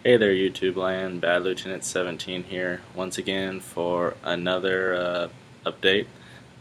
Hey there, YouTube land. Bad Lieutenant 17 here once again for another update.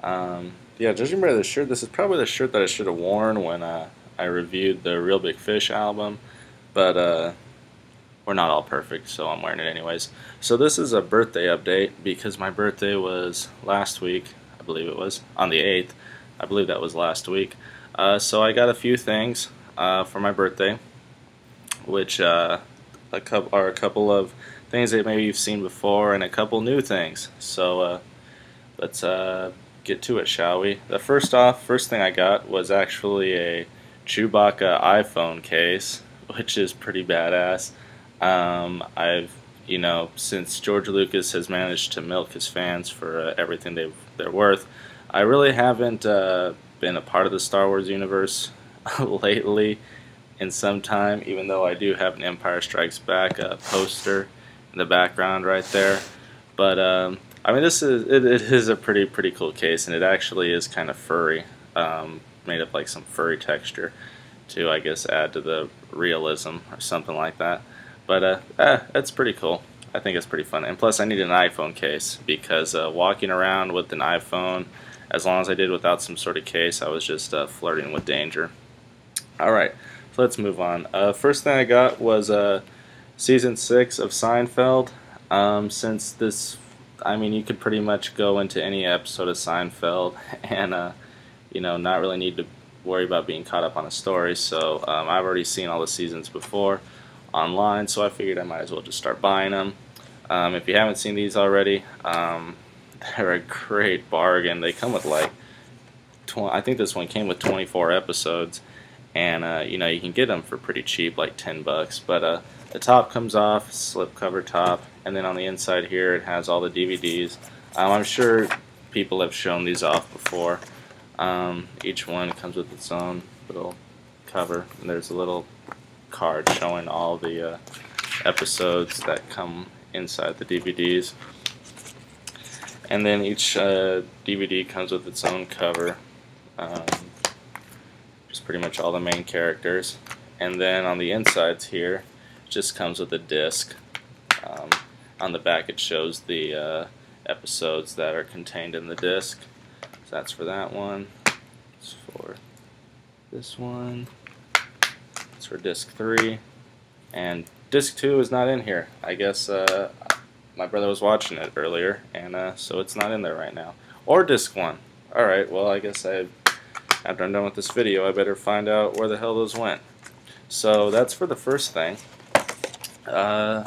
Yeah, judging by the shirt, this is probably the shirt that I should have worn when I reviewed the Real Big Fish album, but we're not all perfect, so I'm wearing it anyways. So this is a birthday update because my birthday was last week, I believe it was, on the 8th. I believe that was last week. So I got a few things for my birthday, which are a couple of things that maybe you've seen before and a couple new things. So let's get to it, shall we? First thing I got was actually a Chewbacca iPhone case, which is pretty badass. Since George Lucas has managed to milk his fans for everything they're worth, I really haven't been a part of the Star Wars universe lately in some time, even though I do have an Empire Strikes Back poster in the background right there. But I mean, it is a pretty cool case, and it actually is kind of furry, made of like some furry texture to, I guess, add to the realism or something like that. But it's pretty cool. I think it's pretty fun. And plus, I need an iPhone case because walking around with an iPhone, as long as I did without some sort of case, I was just flirting with danger. Alright, so let's move on. First thing I got was Season 6 of Seinfeld. Since this, I mean, you could pretty much go into any episode of Seinfeld and, not really need to worry about being caught up on a story. So I've already seen all the seasons before online, so I figured I might as well just start buying them. If you haven't seen these already, they're a great bargain. They come with like, I think this one came with 24 episodes, and you can get them for pretty cheap, like 10 bucks. But the top comes off, slipcover top, and then on the inside here it has all the DVDs. I'm sure people have shown these off before. Each one comes with its own little cover, and there's a little card showing all the episodes that come inside the DVDs. And then each DVD comes with its own cover, just pretty much all the main characters. And then on the insides here, it just comes with a disc. On the back it shows the episodes that are contained in the disc. So that's for that one. It's for this one. It's for disc 3. And disc 2 is not in here. I guess my brother was watching it earlier, and so it's not in there right now. Or disc 1. Alright, well, I guess after I'm done with this video, I better find out where the hell those went. So that's for the first thing. So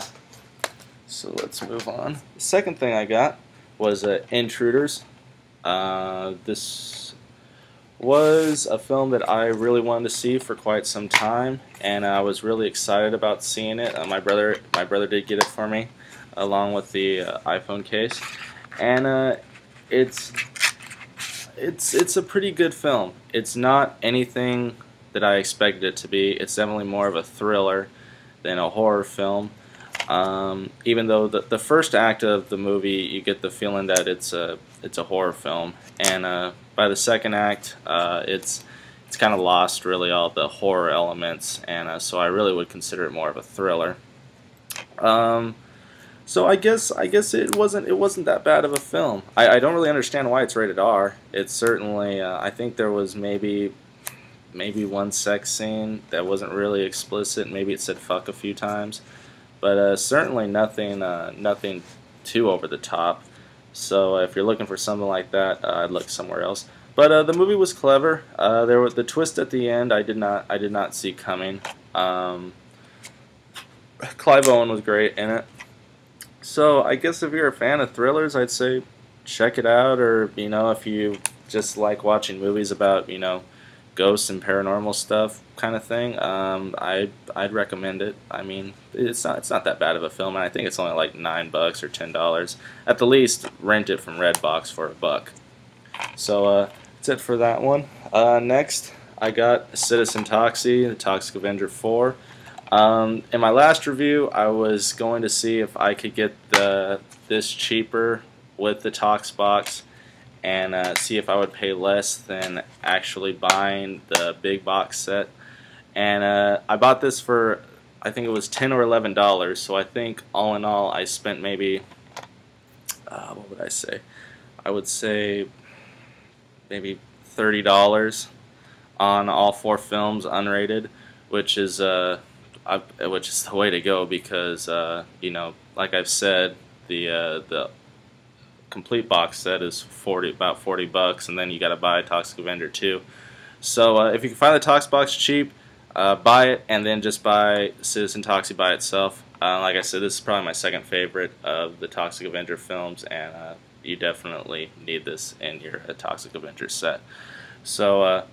let's move on. The second thing I got was Intruders. This was a film that I really wanted to see for quite some time, and I was really excited about seeing it. My brother did get it for me, along with the iPhone case, and it's a pretty good film. It's not anything that I expected it to be. It's definitely more of a thriller than a horror film. Even though the first act of the movie, you get the feeling that it's a horror film, and by the second act, it's kind of lost really all the horror elements, and so I really would consider it more of a thriller. So I guess it wasn't that bad of a film. I don't really understand why it's rated R. It's certainly I think there was maybe one sex scene that wasn't really explicit. Maybe it said fuck a few times, but certainly nothing too over the top. So if you're looking for something like that, I'd look somewhere else. But the movie was clever. There was the twist at the end. I did not see coming. Clive Owen was great in it. So I guess if you're a fan of thrillers, I'd say check it out. Or if you just like watching movies about ghosts and paranormal stuff kind of thing, I'd recommend it. I mean, it's not that bad of a film, and I think it's only like $9 or $10 at the least. Rent it from Redbox for $1. So that's it for that one. Next, I got Citizen Toxie, the Toxic Avenger 4. In my last review, I was going to see if I could get this cheaper with the Tox box, and see if I would pay less than actually buying the big box set. And I bought this for I think it was $10 or $11. So I think all in all, I spent maybe what would I say? I would say maybe $30 on all 4 films unrated, which is which is the way to go because you know, like I've said, the complete box set is about 40 bucks, and then you got to buy Toxic Avenger 2. So if you can find the Tox box cheap, buy it, and then just buy Citizen Toxie by itself. Like I said, this is probably my second favorite of the Toxic Avenger films, and you definitely need this in your Toxic Avenger set. So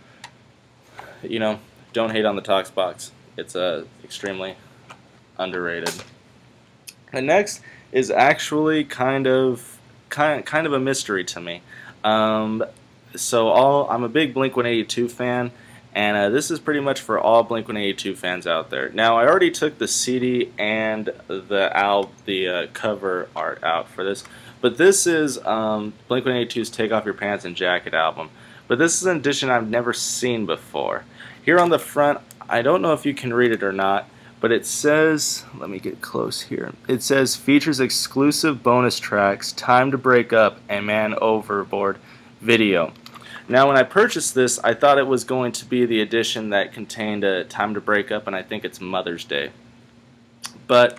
you know, don't hate on the Tox box. It's extremely underrated. And next is actually kind of a mystery to me. So I'm a big Blink-182 fan, and this is pretty much for all Blink-182 fans out there. Now, I already took the CD and the cover art out for this, but this is Blink-182's Take Off Your Pants and Jacket album. But this is an edition I've never seen before. Here on the front, I don't know if you can read it or not, but it says, let me get close here, it says features exclusive bonus tracks, Time to Break Up, and Man Overboard video. Now when I purchased this, I thought it was going to be the edition that contained Time to Break Up, and I think it's Mother's Day. But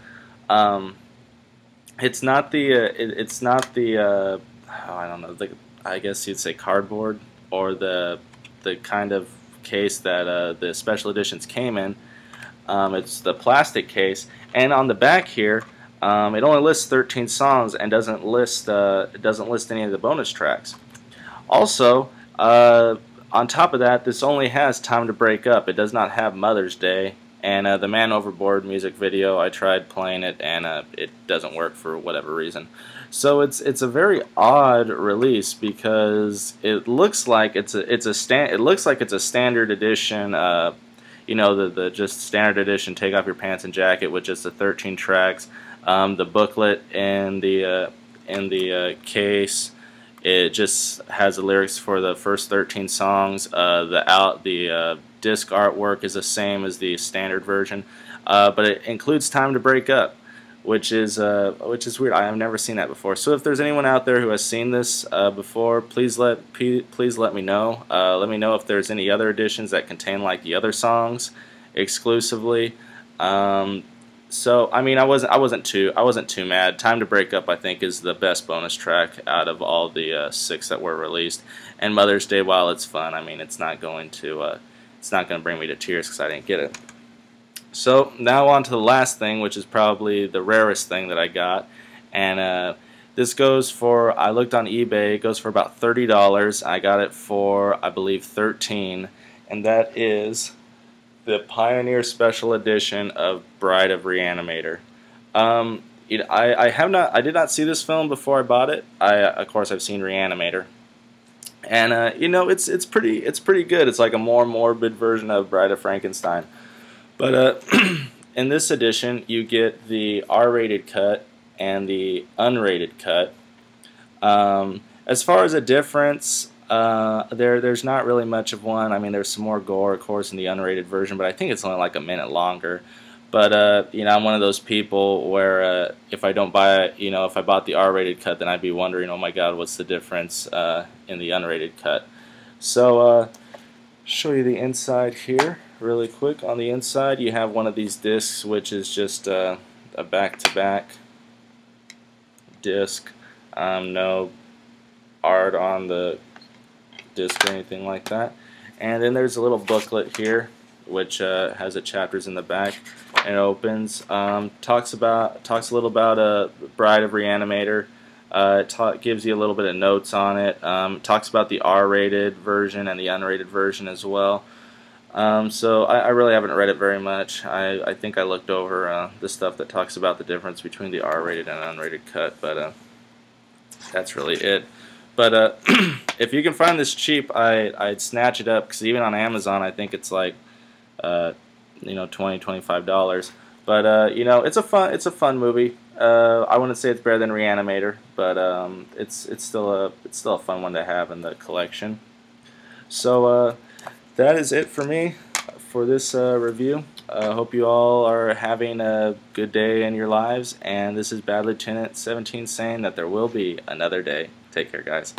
it's not the I don't know, I guess you'd say cardboard, or the kind of case that the special editions came in. It's the plastic case, and on the back here, it only lists 13 songs and doesn't list any of the bonus tracks. Also, on top of that, this only has Time to Break Up. It does not have Mother's Day, and the Man Overboard music video, I tried playing it, and it doesn't work for whatever reason. So it's a very odd release because it looks like it's a standard edition. You know, the just standard edition Take Off Your Pants and Jacket with just the 13 tracks. The booklet in the case, it just has the lyrics for the first 13 songs. The disc artwork is the same as the standard version, but it includes Time to Break Up, which is weird. I have never seen that before. So if there's anyone out there who has seen this before, please let me know. Let me know if there's any other editions that contain like the other songs exclusively. So I mean, I wasn't too mad. Time to Break Up, I think, is the best bonus track out of all the 6 that were released. And Mother's Day, while it's fun, I mean, it's not going to bring me to tears because I didn't get it. So now on to the last thing, which is probably the rarest thing that I got, and this goes for, I looked on eBay, it goes for about $30. I got it for, I believe, $13, and that is the Pioneer Special Edition of Bride of Re-animator. I did not see this film before I bought it. Of course, I've seen Re-animator, and you know, it's pretty good. It's like a more morbid version of Bride of Frankenstein. But in this edition, you get the R-rated cut and the unrated cut. As far as a difference, there's not really much of one. I mean, there's some more gore, of course, in the unrated version, but I think it's only like a minute longer. But you know, I'm one of those people where if I don't buy it, you know, if I bought the R-rated cut, then I'd be wondering, oh my God, what's the difference in the unrated cut? So show you the inside here really quick. On the inside, you have one of these discs, which is just a back-to-back disc. No art on the disc or anything like that. And then there's a little booklet here, which has the chapters in the back, and it opens. Talks a little about Bride of Re-animator. Gives you a little bit of notes on it. Talks about the R-rated version and the unrated version as well. So I really haven't read it very much. I think I looked over the stuff that talks about the difference between the R-rated and unrated cut, but that's really it. But if you can find this cheap, I'd snatch it up, because even on Amazon, I think it's like you know, $20–25. But you know, it's a fun movie. I wouldn't say it's better than Re-animator, but it's still a fun one to have in the collection. So that is it for me for this review. Hope you all are having a good day in your lives, and this is Bad Lieutenant 17 saying that there will be another day. Take care, guys.